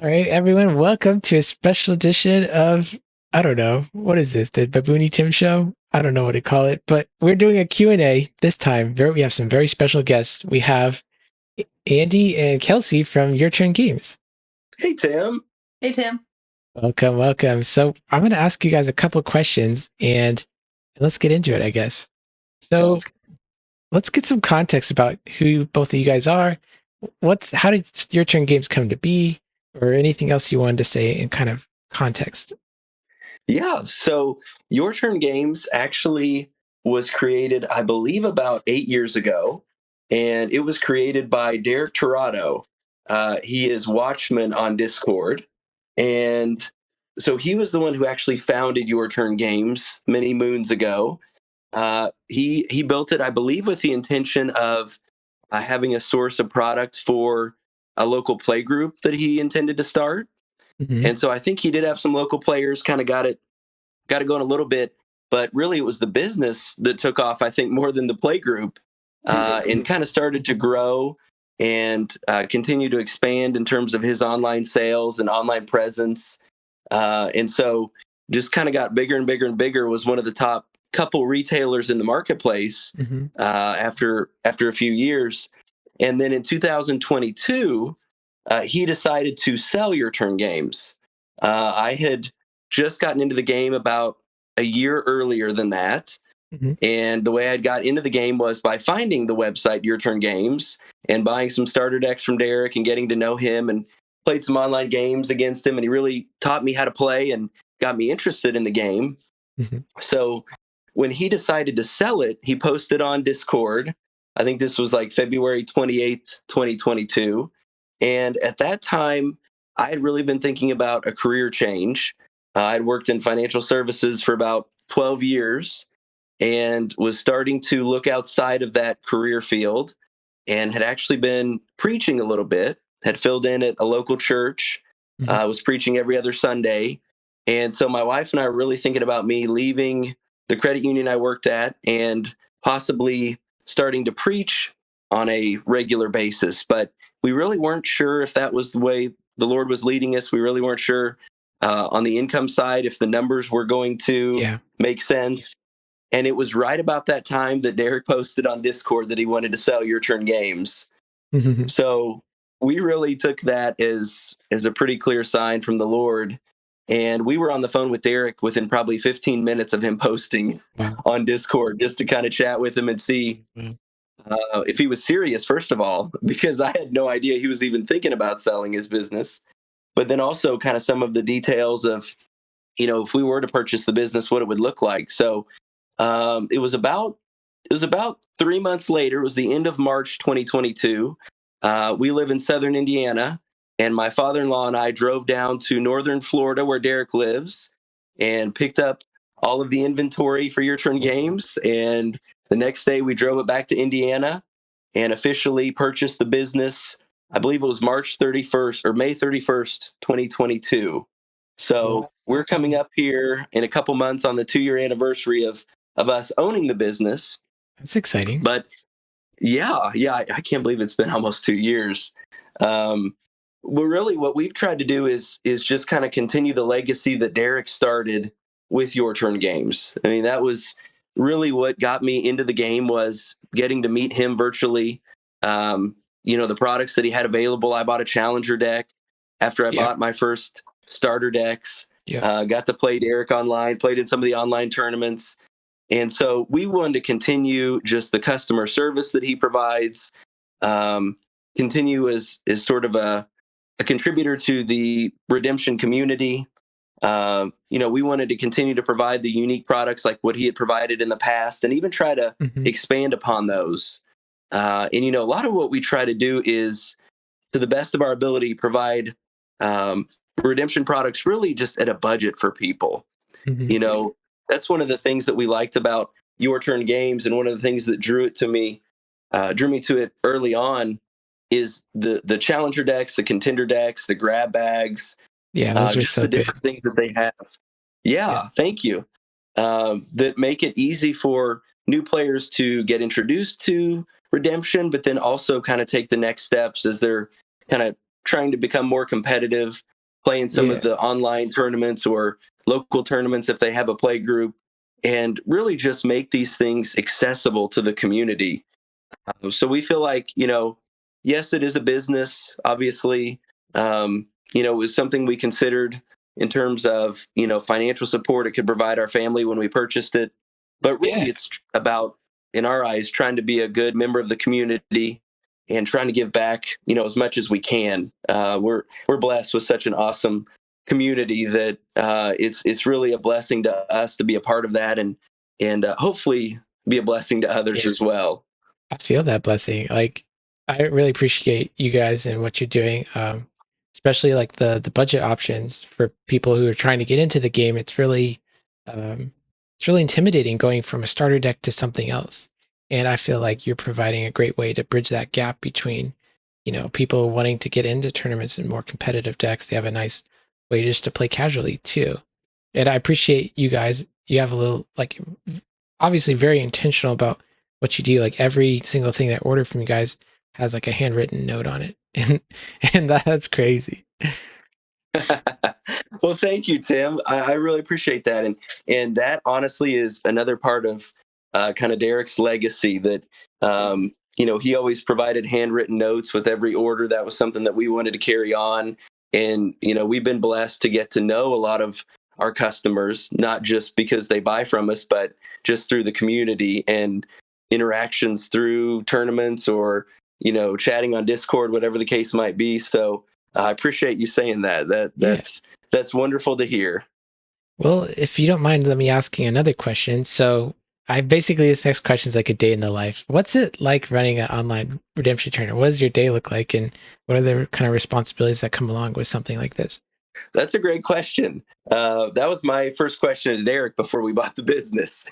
All right, everyone, welcome to a special edition of, I don't know, what is this, the Baboony Tim Show? I don't know what to call it, but we're doing a Q&A this time. We have some very special guests. We have Andy and Kelsie from Your Turn Games. Hey, Tim. Hey, Tim. Welcome, welcome. So I'm going to ask you guys a couple of questions and let's get into it, I guess. So let's get some context about who both of you guys are. How did Your Turn Games come to be, or anything else you wanted to say in kind of context? Yeah, so Your Turn Games actually was created, I believe, about 8 years ago, and it was created by Derek Torado. He is Watchman on Discord, and so he was the one who actually founded Your Turn Games many moons ago. He built it, I believe, with the intention of having a source of products for a local play group that he intended to start. Mhm. And so I think he did have some local players, kind of got it going a little bit, but really it was the business that took off, I think, more than the play group, and kind of started to grow and continue to expand in terms of his online sales and online presence. And so just kind of got bigger and bigger and bigger, was one of the top couple retailers in the marketplace Mhm. after a few years. And then in 2022, he decided to sell Your Turn Games. I had just gotten into the game about a year earlier than that. Mhm. And the way I got into the game was by finding the website Your Turn Games and buying some starter decks from Derek and getting to know him, and played some online games against him. And he really taught me how to play and got me interested in the game. Mhm. So when he decided to sell it, he posted on Discord. I think this was like February 28th, 2022. And at that time, I had really been thinking about a career change. I'd worked in financial services for about 12 years and was starting to look outside of that career field, and had actually been preaching a little bit, had filled in at a local church, Mhm. was preaching every other Sunday. And so my wife and I were really thinking about me leaving the credit union I worked at and possibly starting to preach on a regular basis. But we really weren't sure if that was the way the Lord was leading us. We really weren't sure on the income side if the numbers were going to Yeah. make sense. And it was right about that time that Derek posted on Discord that he wanted to sell Your Turn Games. Mhm. So we really took that as a pretty clear sign from the Lord. And we were on the phone with Derek within probably 15 minutes of him posting Wow. on Discord, just to kind of chat with him and see Wow. if he was serious, first of all, because I had no idea he was even thinking about selling his business. But then also kind of some of the details of, if we were to purchase the business, what it would look like. So it was about 3 months later. It was the end of March 2022. We live in southern Indiana, and my father-in-law and I drove down to northern Florida, where Derek lives, and picked up all of the inventory for Your Turn Games. And the next day, we drove it back to Indiana and officially purchased the business. I believe it was March 31st or May 31st, 2022. So we're coming up here in a couple months on the 2-year anniversary of us owning the business. That's exciting. But yeah, I can't believe it's been almost 2 years. Um, but really, what we've tried to do is just kind of continue the legacy that Derek started with Your Turn Games. I mean, that was really what got me into the game, was getting to meet him virtually. The products that he had available. I bought a Challenger deck after I Yeah. bought my first starter decks. Yeah. Got to play Derek online, played in some of the online tournaments. And so we wanted to continue just the customer service that he provides, um, continue as sort of a contributor to the redemption community. We wanted to continue to provide the unique products like what he had provided in the past, and even try to Mhm. expand upon those. And a lot of what we try to do is, to the best of our ability, provide um, redemption products really just at a budget for people. Mhm. You know that's one of the things that we liked about Your Turn Games, and one of the things that drew me to it early on, is the challenger decks, the contender decks, the grab bags, Yeah, those are just so the good. different things that they have. Yeah. Yeah, thank you. That make it easy for new players to get introduced to redemption, but then also kind of take the next steps as they're kind of trying to become more competitive, playing some of Yeah. the online tournaments or local tournaments if they have a play group, and really just make these things accessible to the community. So we feel like, yes, it is a business, obviously. It was something we considered in terms of, financial support it could provide our family when we purchased it. But really, Yeah. it's about, in our eyes, trying to be a good member of the community and trying to give back, as much as we can. We're blessed with such an awesome community that it's really a blessing to us to be a part of that, and hopefully be a blessing to others Yeah. as well. I feel that blessing. Like, I really appreciate you guys and what you're doing. Especially like the budget options for people who are trying to get into the game. Um, it's really intimidating going from a starter deck to something else. And I feel like you're providing a great way to bridge that gap between, people wanting to get into tournaments and more competitive decks. They have a nice way just to play casually too. And I appreciate you guys. You have a little like obviously very intentional about what you do. Like every single thing that I ordered from you guys has like a handwritten note on it, and that's crazy. Well, thank you, Tim. I really appreciate that, and that honestly is another part of kind of Derek's legacy. That he always provided handwritten notes with every order. That was something that we wanted to carry on, and we've been blessed to get to know a lot of our customers, not just because they buy from us, but just through the community and interactions through tournaments or chatting on Discord, whatever the case might be. So I appreciate you saying that. Yeah. That's wonderful to hear. Well, if you don't mind, let me asking another question. So, I basically this next question is like a day in the life. What's it like running an online redemption tournament? What does your day look like, and what are the kind of responsibilities that come along with something like this? That's a great question. That was my first question to Derek before we bought the business,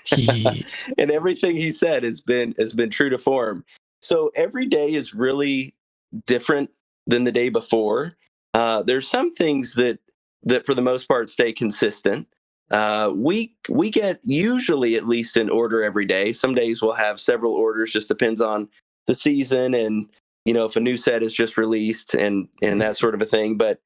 and everything he said has been true to form. So every day is really different than the day before. There's some things that for the most part stay consistent. We get usually at least an order every day. Some days we'll have several orders. Just depends on the season and if a new set is just released and that sort of a thing. But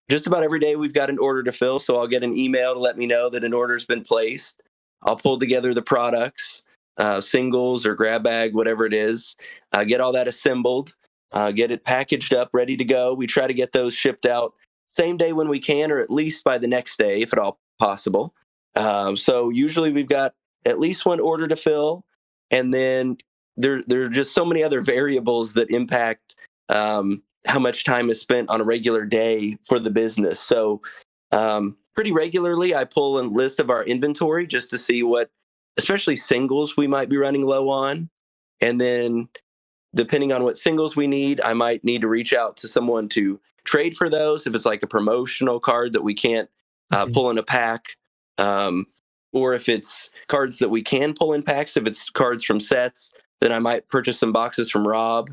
just about every day we've got an order to fill. So I'll get an email to let me know that an order's been placed. I'll pull together the products, singles or grab bag, whatever it is, get all that assembled, get it packaged up, ready to go. We try to get those shipped out same day when we can, or at least by the next day, if at all possible. So usually we've got at least one order to fill. And then there are just so many other variables that impact how much time is spent on a regular day for the business. So, pretty regularly, I pull a list of our inventory just to see what, especially singles, we might be running low on. And then, depending on what singles we need, I might need to reach out to someone to trade for those if it's like a promotional card that we can't Mhm. pull in a pack. Um, or if it's cards that we can pull in packs, if it's cards from sets, then I might purchase some boxes from Rob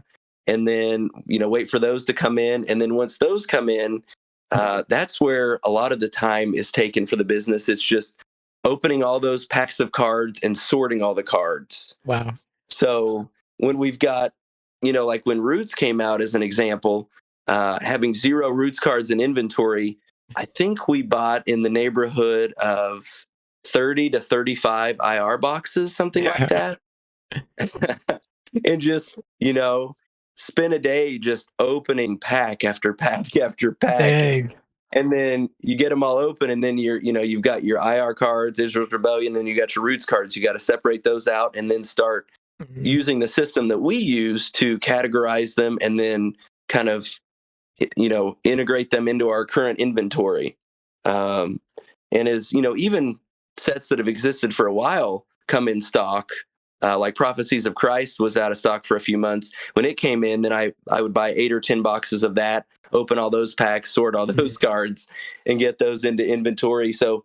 and then, wait for those to come in. And then once those come in, that's where a lot of the time is taken for the business. It's just opening all those packs of cards and sorting all the cards. Wow. So when we've got, like when Roots came out as an example, having 0 Roots cards in inventory, I think we bought in the neighborhood of 30 to 35 IR boxes, something like that. And just, spend a day just opening pack after pack after pack. Dang. And then you get them all open, and then you've got your IR cards, Israel's Rebellion, then you got your Roots cards. You got to separate those out and then start Mhm. using the system that we use to categorize them and then kind of integrate them into our current inventory. um, and as even sets that have existed for a while come in stock, like Prophecies of Christ was out of stock for a few months. When it came in, then I would buy 8 or 10 boxes of that, open all those packs, sort all those Mhm. cards, and get those into inventory. So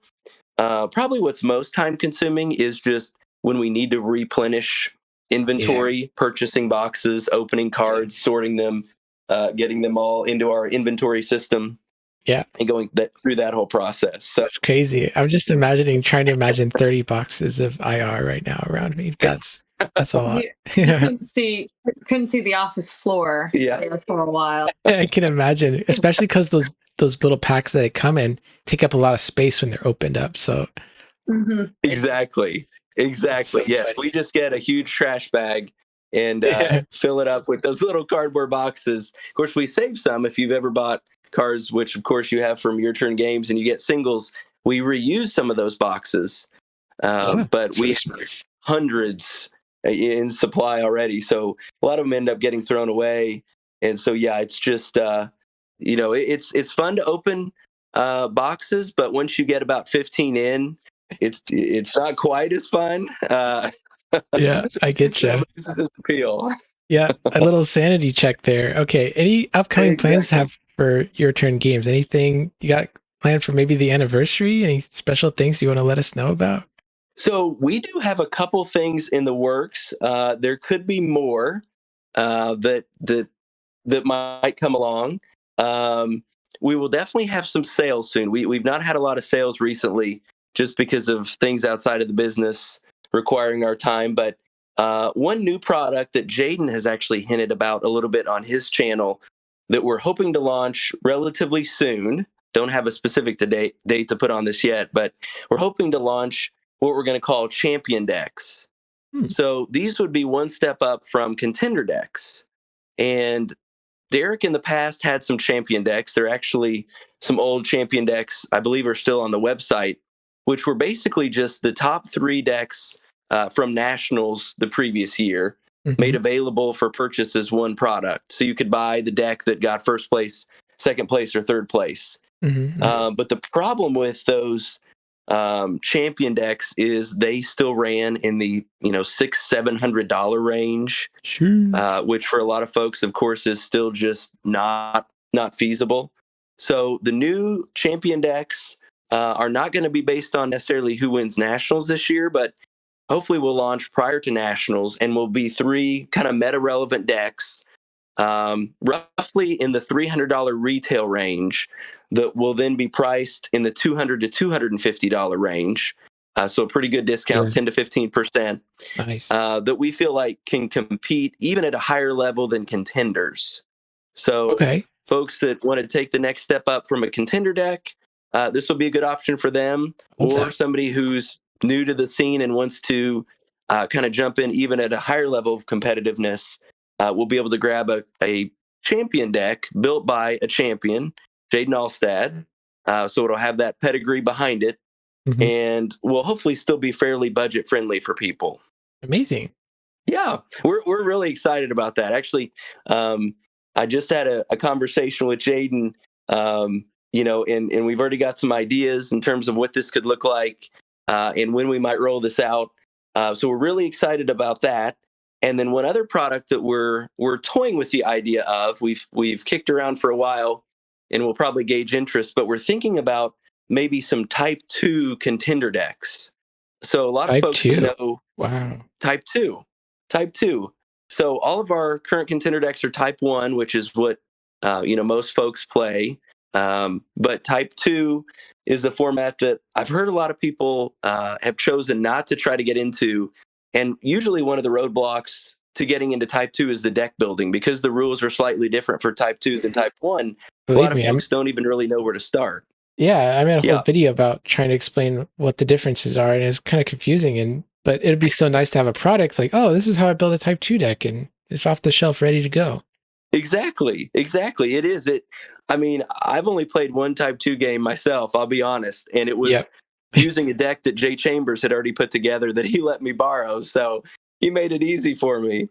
probably what's most time consuming is just when we need to replenish Yeah. inventory, purchasing boxes, opening Yeah. cards, sorting them, getting them all into our inventory system, Yeah. and going through that whole process. So That's crazy. I'm just trying to imagine 30 boxes of IR right now around me. That's That's a lot. You couldn't see the office floor Yeah. for a while. I can imagine, especially because those little packs that they come in take up a lot of space when they're opened up. So Exactly. it's Exactly. so Yes, we funny. just get a huge trash bag and Yeah. fill it up with those little cardboard boxes. Of course, we save some if you've ever bought cards, which of course you have from Your Turn Games, and you get singles. We reuse some of those boxes, Yeah. but It's we really have smart. hundreds in supply already. So a lot of them end up getting thrown away. And so yeah, it's just it's fun to open boxes, but once you get about 15 in, it's not quite as fun. Yeah, I It get kind you. of loses its appeal. Yeah, a little sanity check there. Okay, any upcoming plans to Exactly. have for your turn games? Anything you got planned for maybe the anniversary? Any special things you want to let us know about? So we do have a couple things in the works. There could be more that might come along. Um, we will definitely have some sales soon. We've not had a lot of sales recently, just because of things outside of the business requiring our time. But one new product that Jaden has actually hinted about a little bit on his channel that we're hoping to launch relatively soon. Don't have a specific date to put on this yet, but we're hoping to launch what we're going to call champion decks. Hmm, So these would be one step up from contender decks. And Derek in the past had some champion decks. They're actually some old champion decks, I believe, are still on the website, which were basically just the top three decks from Nationals the previous year, mm-hmm, made available for purchase as one product. So you could buy the deck that got first place, second place, or third place. mm-hmm. But the problem with those champion decks is they still ran in the $600-700 range, Sheesh. which for a lot of folks, of course, is still just not feasible. So the new champion decks are not going to be based on necessarily who wins nationals this year, but hopefully we'll launch prior to nationals and will be three kind of meta relevant decks, roughly in the $300 retail range, that will then be priced in the $200 to $250 range. So a pretty good discount, Yeah, 10 to 15%, nice. that we feel like can compete even at a higher level than contenders. So Okay, folks that want to take the next step up from a contender deck, this will be a good option for them, love or that. somebody who's new to the scene and wants to kind of jump in even at a higher level of competitiveness. Will be able to grab a champion deck built by a champion, Jaden Alstad. So it'll have that pedigree behind it, Hmm. and will hopefully still be fairly budget friendly for people. Amazing. Yeah, we're really excited about that. Actually, I just had a conversation with Jaden, and we've already got some ideas in terms of what this could look like, and when we might roll this out. So we're really excited about that. And then one other product that we're toying with the idea of, we've kicked around for a while, and we'll probably gauge interest, but we're thinking about maybe some Type 2 contender decks. So a lot of Type folks that 2. know Wow. Type 2. Type 2. So all of our current contender decks are Type 1, which is what most folks play. But Type 2 is a format that I've heard a lot of people have chosen not to try to get into. And usually one of the roadblocks to getting into Type 2 is the deck building, because the rules are slightly different for Type 2 than Type 1. A lot Believe of me, folks don't even really know where to start. yeah, I made a whole Yeah, video about trying to explain what the differences are, and it's kind of confusing. But it'd be so nice to have a product like, oh, this is how I build a Type 2 deck, and it's off the shelf, ready to go. exactly. Exactly. It is. I mean, I've only played one Type 2 game myself, I'll be honest. And it was Yep. using a deck that Jay Chambers had already put together that he let me borrow. So he made it easy for me.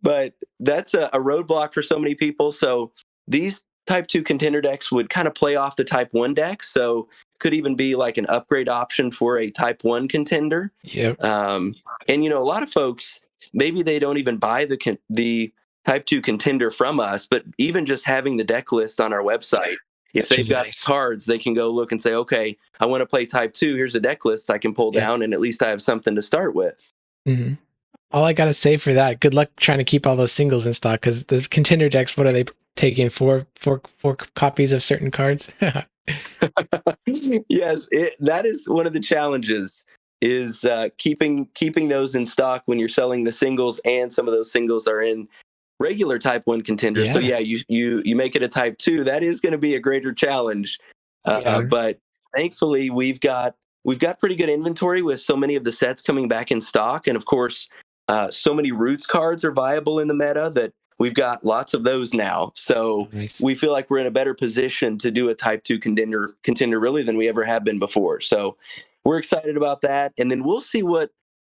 But that's a roadblock for so many people. So these Type 2 contender decks would kind of play off the Type 1 deck. So could even be like an upgrade option for a Type 1 contender. Yep. Um, and a lot of folks, maybe they don't even buy the Type 2 contender from us, but even just having the deck list on our website, if That's they've really got nice. cards, they can go look and say, okay, I want to play Type 2. Here's a deck list I can pull Yeah. down, and at least I have something to start with. Hmm. All I gotta say for that, good luck trying to keep all those singles in stock, because the contender decks, what are they taking? Four copies of certain cards? Yes, that is one of the challenges. is keeping those in stock when you're selling the singles, and some of those singles are in regular Type 1 contenders. So Yeah. yeah, you make it a Type 2. That is going to be a greater challenge. Yeah. But thankfully, we've got pretty good inventory with so many of the sets coming back in stock, and of course, so many Roots cards are viable in the meta that we've got lots of those now. So Nice. we feel like we're in a better position to do a Type 2 contender really than we ever have been before. So we're excited about that, and then we'll see what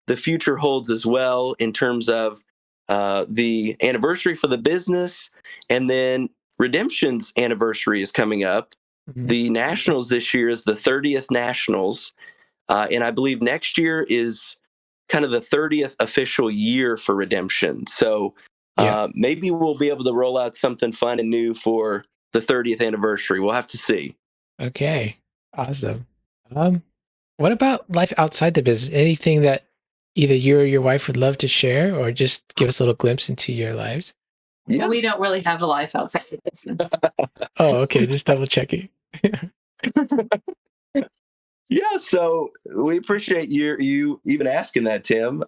the future holds as well in terms of the anniversary for the business, and then Redemption's anniversary is coming up. Mhm. The Nationals this year is the 30th Nationals, and I believe next year is kind of the 30th official year for Redemption. So Yeah. maybe we'll be able to roll out something fun and new for the 30th anniversary. We'll have to see. Okay. Awesome. What about life outside the business? Anything that either you or your wife would love to share, or just give us a little glimpse into your lives? Yeah. Well, we don't really have a life outside the business. Oh, okay. Just double checking. Yeah, so we appreciate you even asking that, Tim.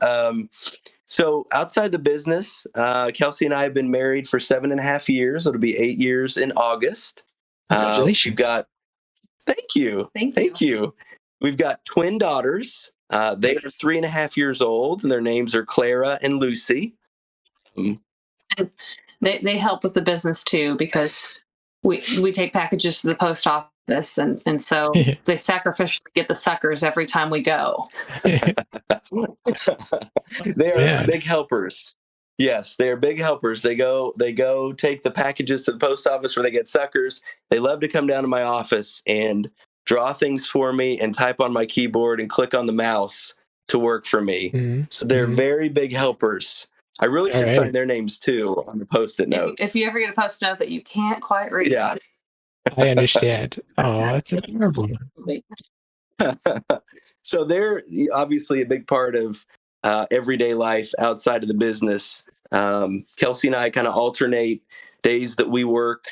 So outside the business, Kelsie and I have been married for 7.5 years. It'll be 8 years in August. We've Congratulations. got Thank you, Thank you. you. We've got twin daughters. They are 3.5 years old, and their names are Clara and Lucy. Um, And they help with the business too, because we take packages to the post office, and so they sacrificially get the suckers every time we go. they are Man. big helpers. Yes, they are big helpers. They go take the packages to the post office where they get suckers. They love to come down to my office and draw things for me and type on my keyboard and click on the mouse to work for me. Mhm. So they're Mhm. very big helpers. I really All should sign right. their names too on the post-it notes. If you ever get a post note that you can't quite read, Yeah. I understand. Oh, that's adorable. So they're obviously a big part of everyday life outside of the business. Kelsie and I kind of alternate days that we work.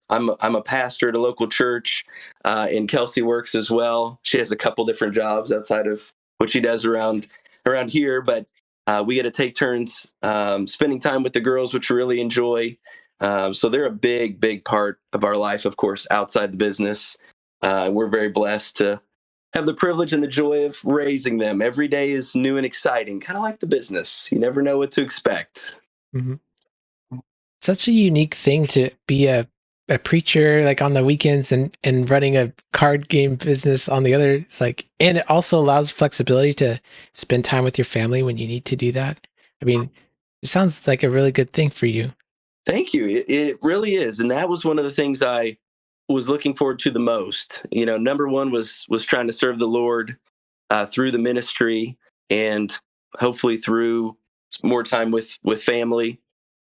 I'm a pastor at a local church, and Kelsie works as well. She has a couple different jobs outside of what she does around here, but we get to take turns spending time with the girls, which we really enjoy. So they're a big part of our life, of course, outside the business. We're very blessed to have the privilege and the joy of raising them. Every day is new and exciting, kind of like the business. You never know what to expect. Mhm. Such a unique thing to be a preacher like on the weekends, and running a card game business on the other. It's like, and it also allows flexibility to spend time with your family when you need to do that. I mean, it sounds like a really good thing for you. Thank you. It really is, and that was one of the things I was looking forward to the most. Number one was trying to serve the Lord through the ministry, and hopefully through more time with family,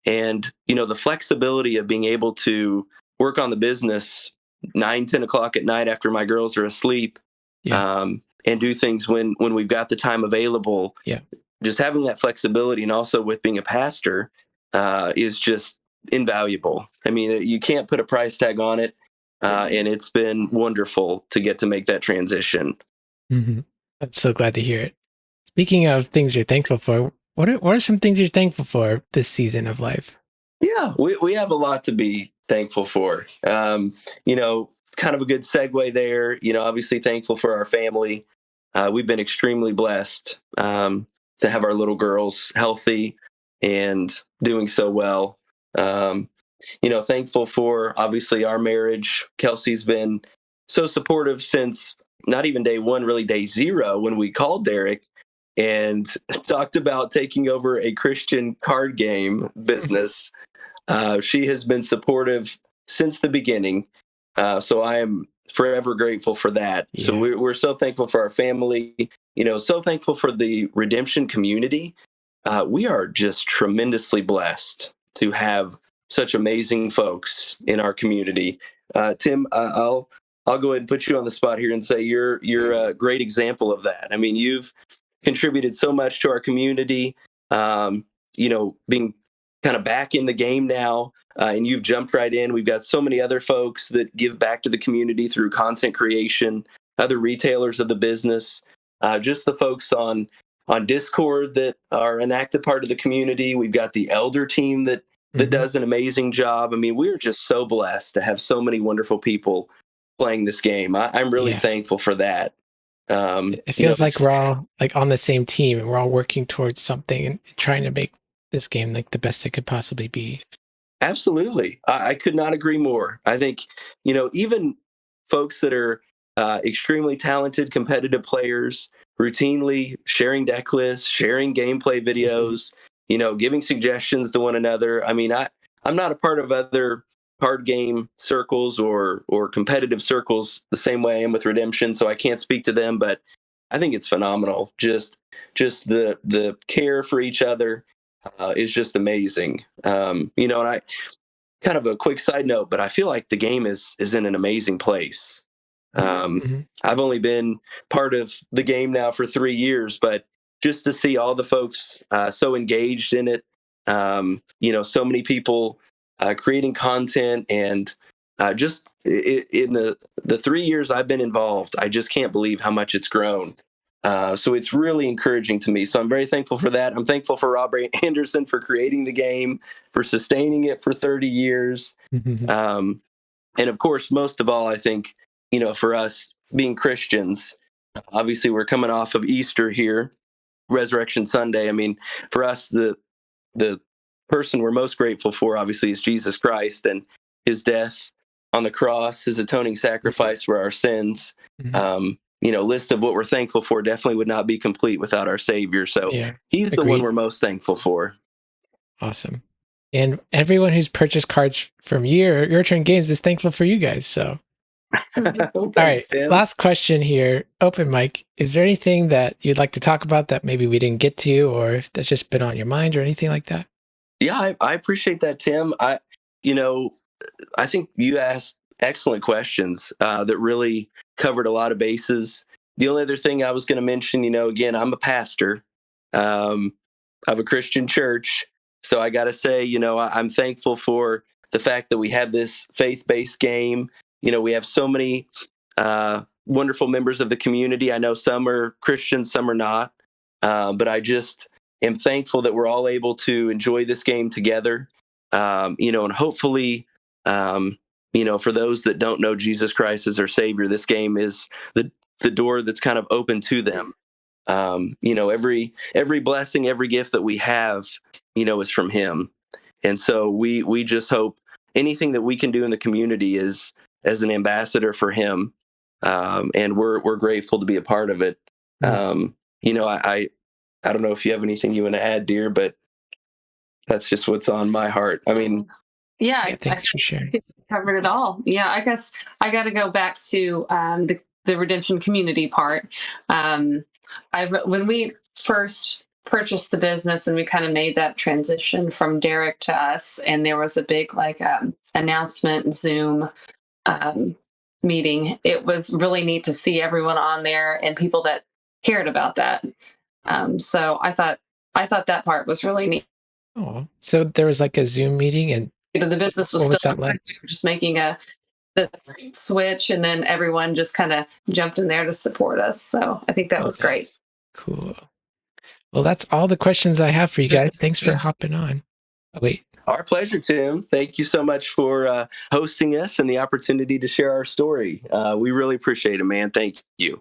and the flexibility of being able to work on the business 9-10 o'clock at night after my girls are asleep, Yeah. and do things when we've got the time available. Yeah. Just having that flexibility, and also with being a pastor, is just invaluable. I mean, you can't put a price tag on it, and it's been wonderful to get to make that transition. Hmm. I'm so glad to hear it. Speaking of things you're thankful for, what are some things you're thankful for this season of life? Yeah, we have a lot to be thankful for. It's kind of a good segue there. Obviously thankful for our family. We've been extremely blessed to have our little girls healthy and doing so well. Thankful for obviously our marriage. Kelsey's been so supportive since not even day one, really day zero, when we called Derek and talked about taking over a Christian card game business. She has been supportive since the beginning. So I am forever grateful for that. So Yeah. we're so thankful for our family, so thankful for the Redemption community. We are just tremendously blessed to have such amazing folks in our community. Tim, I'll go ahead and put you on the spot here and say you're a great example of that. I mean, you've contributed so much to our community. Being kind of back in the game now, and you've jumped right in. We've got so many other folks that give back to the community through content creation, other retailers of the business. just the folks on Discord that are an active part of the community. We've got the elder team that does an amazing job. I mean, we're just so blessed to have so many wonderful people playing this game. I'm really thankful for that. It feels like we're all like on the same team and we're all working towards something and trying to make this game like the best it could possibly be. Absolutely. I could not agree more. I think, even folks that are extremely talented competitive players, routinely sharing deck lists, sharing gameplay videos, giving suggestions to one another. I mean, I'm not a part of other card game circles or competitive circles the same way I am with Redemption, so I can't speak to them, but I think it's phenomenal. Just the care for each other is just amazing. And I kind of a quick side note, but I feel like the game is in an amazing place. I've only been part of the game now for 3 years, but just to see all the folks so engaged in it, so many people creating content, and just in the 3 years I've been involved, I just can't believe how much it's grown. So it's really encouraging to me. So I'm very thankful for that. I'm thankful for Rob Anderson for creating the game, for sustaining it for 30 years. And of course, most of all, I think, for us being Christians, obviously we're coming off of Easter here, Resurrection Sunday. I mean, for us, the person we're most grateful for, obviously, is Jesus Christ and his death on the cross, his atoning sacrifice for our sins. List of what we're thankful for definitely would not be complete without our Savior. So he's the one we're most thankful for. Awesome. And everyone who's purchased cards from YourTurnGames is thankful for you guys. So, all right, Tim. Last question here. Open mic. Is there anything that you'd like to talk about that maybe we didn't get to, or that's just been on your mind, or anything like that? Yeah, I appreciate that, Tim. I think you asked excellent questions that really covered a lot of bases. The only other thing I was going to mention, again, I'm a pastor of a Christian church. So I got to say, I'm thankful for the fact that we have this faith-based game. We have so many wonderful members of the community. I know some are Christians, some are not. But I just am thankful that we're all able to enjoy this game together. And hopefully, for those that don't know Jesus Christ as their Savior, this game is the door that's kind of open to them. Every blessing, every gift that we have, is from Him. And so we just hope anything that we can do in the community is as an ambassador for Him. And we're grateful to be a part of it. I don't know if you have anything you want to add, dear, but that's just what's on my heart. I mean, thanks for sharing. Covered it all. Yeah, I guess I got to go back to the redemption community part. When we first purchased the business and we kind of made that transition from Derek to us, and there was a big announcement Zoom meeting. It was really neat to see everyone on there and people that cared about that. So I thought that part was really neat. Oh, so there was like a Zoom meeting, and the business was what was that like? Just making this switch, and then everyone just kind of jumped in there to support us. So I think that was great. Cool. Well, that's all the questions I have for you guys. Thanks for hopping on. Oh, wait. Our pleasure, Tim. Thank you so much for hosting us and the opportunity to share our story. We really appreciate it, man. Thank you.